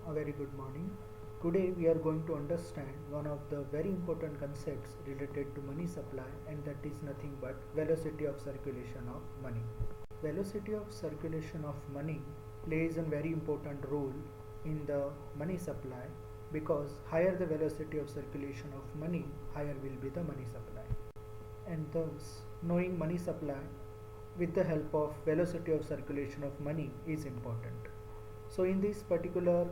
A very good morning. Today we are going to understand one of the very important concepts related to money supply, and that is nothing but velocity of circulation of money. Velocity of circulation of money plays a very important role in the money supply, because higher the velocity of circulation of money, higher will be the money supply. And thus knowing money supply with the help of velocity of circulation of money is important. So in this particular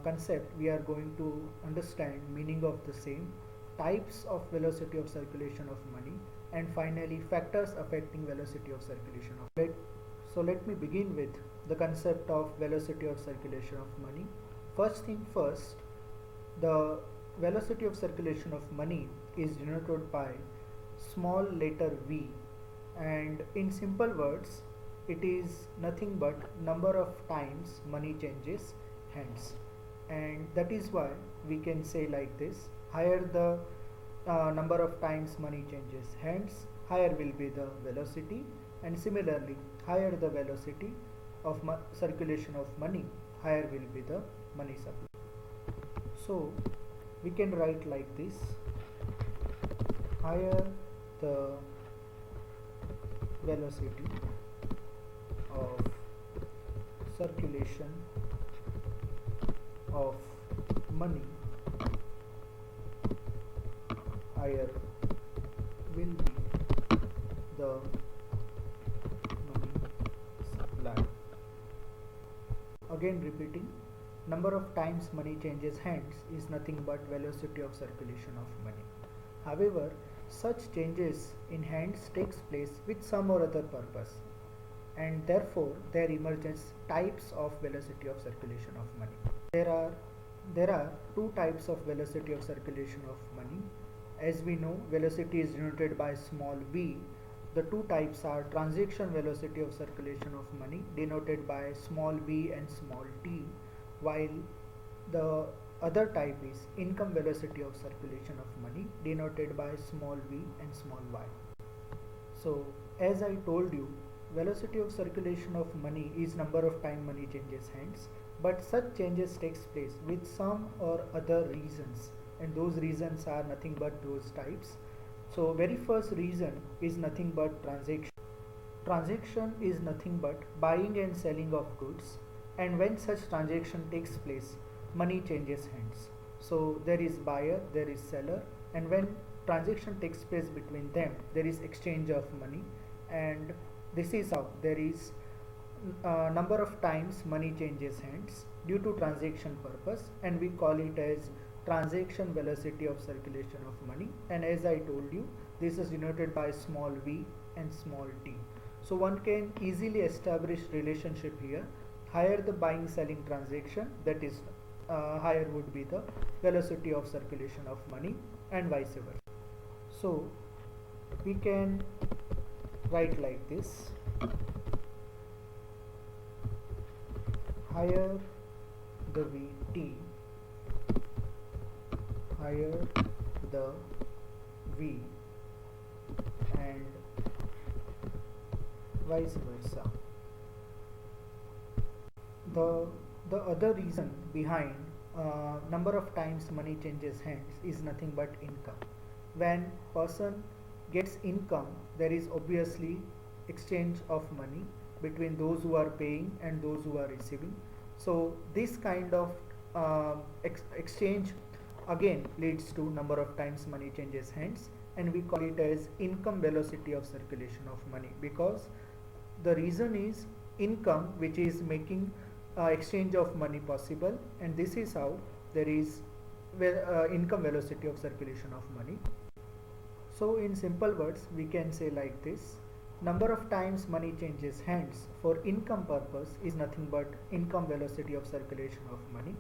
concept, we are going to understand meaning of the same, types of velocity of circulation of money, and finally factors affecting velocity of circulation of money. So let me begin with the concept of velocity of circulation of money. First thing first, the velocity of circulation of money is denoted by small letter v, and in simple words it is nothing but number of times money changes hands, and that is why we can say like this: higher the number of times money changes hands, higher will be the velocity, and similarly higher the velocity of circulation of money, higher will be the money supply. So we can write like this: higher the velocity of circulation of money, higher will be the money supply. Again repeating, number of times money changes hands is nothing but velocity of circulation of money. However, such changes in hands takes place with some or other purpose, and therefore there emerges types of velocity of circulation of money. There are two types of velocity of circulation of money. As we know, velocity is denoted by small v. The two types are transaction velocity of circulation of money, denoted by small v and small t, while the other type is income velocity of circulation of money, denoted by small v and small y. So as I told you, velocity of circulation of money is number of time money changes hands, but such changes takes place with some or other reasons, and those reasons are nothing but those types. So very first reason is nothing but transaction. Transaction is nothing but buying and selling of goods, and when such transaction takes place, money changes hands. So there is buyer, there is seller, and when transaction takes place between them, there is exchange of money, and this is how there is number of times money changes hands due to transaction purpose, and we call it as transaction velocity of circulation of money. And as I told you, this is denoted by small v and small t. So one can easily establish relationship here: higher the buying selling transaction, that is higher would be the velocity of circulation of money, and vice versa. So we can write like this: higher the Vt, higher the V, and vice versa. The other reason behind number of times money changes hands is nothing but income. When person gets income, there is obviously exchange of money between those who are paying and those who are receiving. So this kind of exchange again leads to number of times money changes hands, and we call it as income velocity of circulation of money, because the reason is income which is making exchange of money possible, and this is how there is income velocity of circulation of money. So in simple words we can say like this: number of times money changes hands for income purpose is nothing but income velocity of circulation of money,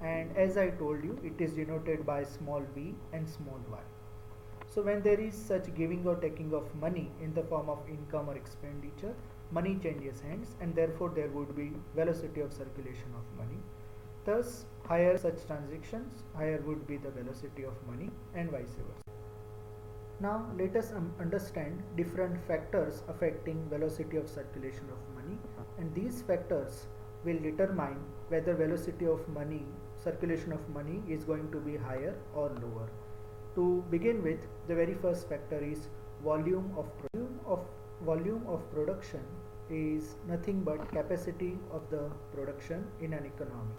and as I told you, it is denoted by small v and small y. So when there is such giving or taking of money in the form of income or expenditure, money changes hands, and therefore there would be velocity of circulation of money. Thus higher such transactions, higher would be the velocity of money, and vice versa. Now let us understand different factors affecting velocity of circulation of money, and these factors will determine whether velocity of money, circulation of money is going to be higher or lower. To begin with, the very first factor is volume of volume of production is nothing but capacity of the production in an economy.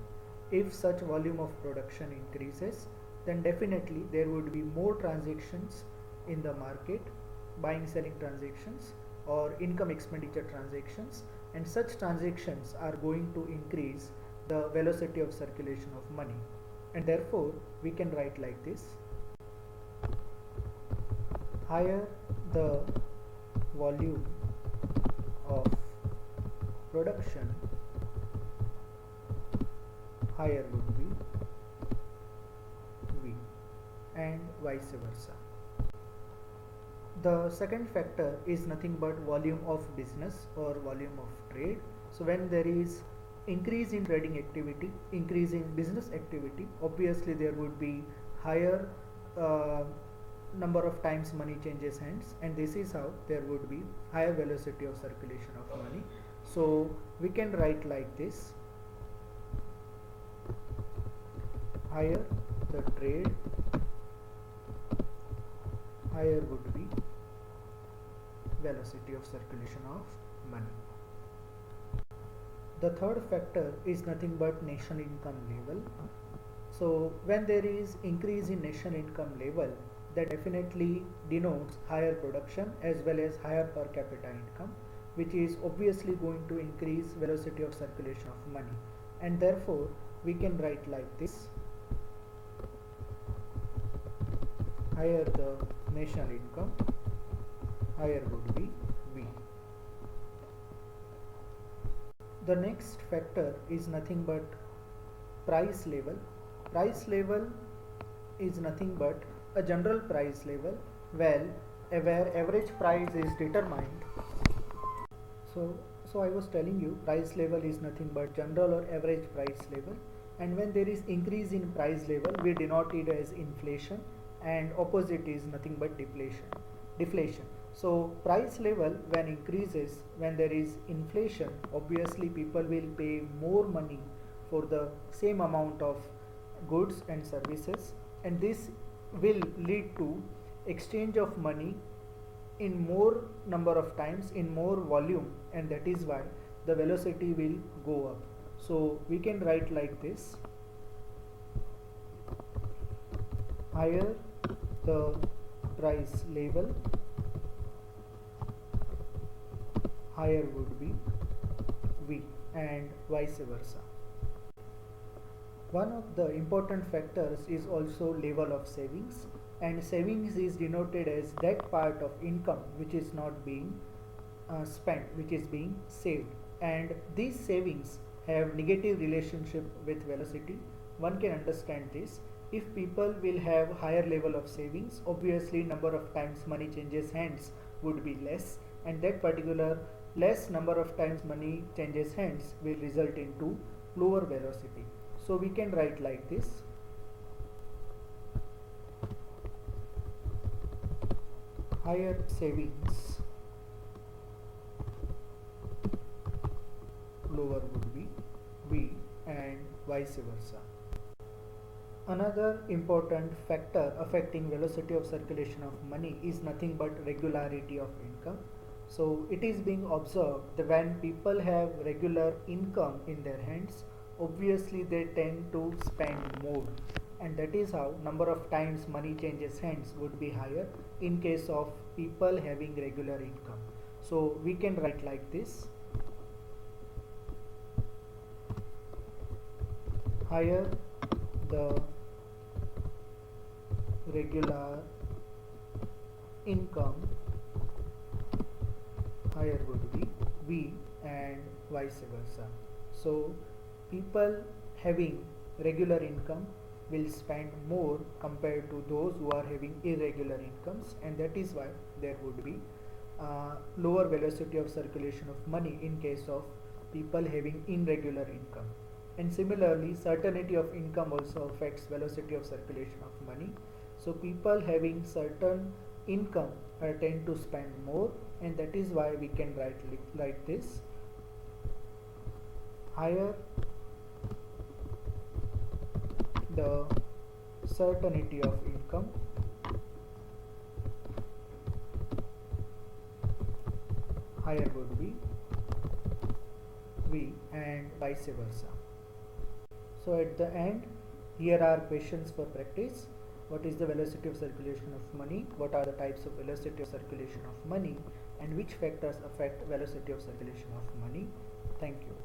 If such volume of production increases, then definitely there would be more transactions in the market, buying selling transactions or income expenditure transactions, and such transactions are going to increase the velocity of circulation of money, and therefore we can write like this: higher the volume of production, higher would be V, and vice versa. The second factor is nothing but volume of business or volume of trade. So when there is increase in trading activity, increase in business activity, obviously there would be higher number of times money changes hands, and this is how there would be higher velocity of circulation of money. So we can write like this: higher the trade, higher would be velocity of circulation of money. The third factor is nothing but national income level. So when there is increase in national income level, that definitely denotes higher production as well as higher per capita income, which is obviously going to increase velocity of circulation of money, and therefore we can write like this: higher the national income, higher would be V. The next factor is nothing but price level. Price level is nothing but a general price level where average price is determined. So I was telling you, price level is nothing but general or average price level, and when there is increase in price level, we denote it as inflation, and opposite is nothing but deflation. So price level when increases, when there is inflation, obviously people will pay more money for the same amount of goods and services, and this will lead to exchange of money in more number of times, in more volume, and that is why the velocity will go up. So we can write like this: higher the price level, higher would be V, and vice versa. One of the important factors is also level of savings, and savings is denoted as that part of income which is not being spent, which is being saved, and these savings have negative relationship with velocity. One can understand this: if people will have higher level of savings, obviously number of times money changes hands would be less, and that particular less number of times money changes hands will result into lower velocity. So we can write like this: higher savings, lower would be V, and vice versa. Another important factor affecting velocity of circulation of money is nothing but regularity of income. So it is being observed that when people have regular income in their hands, obviously they tend to spend more, and that is how number of times money changes hands would be higher in case of people having regular income. So we can write like this: higher the regular income, higher would be V, and vice versa. So people having regular income will spend more compared to those who are having irregular incomes, and that is why there would be lower velocity of circulation of money in case of people having irregular income. And similarly, certainty of income also affects velocity of circulation of money. So people having certain income tend to spend more, and that is why we can write like this: higher the certainty of income, higher would be V, and vice versa. So at the end, here are questions for practice. What is the velocity of circulation of money? What are the types of velocity of circulation of money? And which factors affect velocity of circulation of money? Thank you.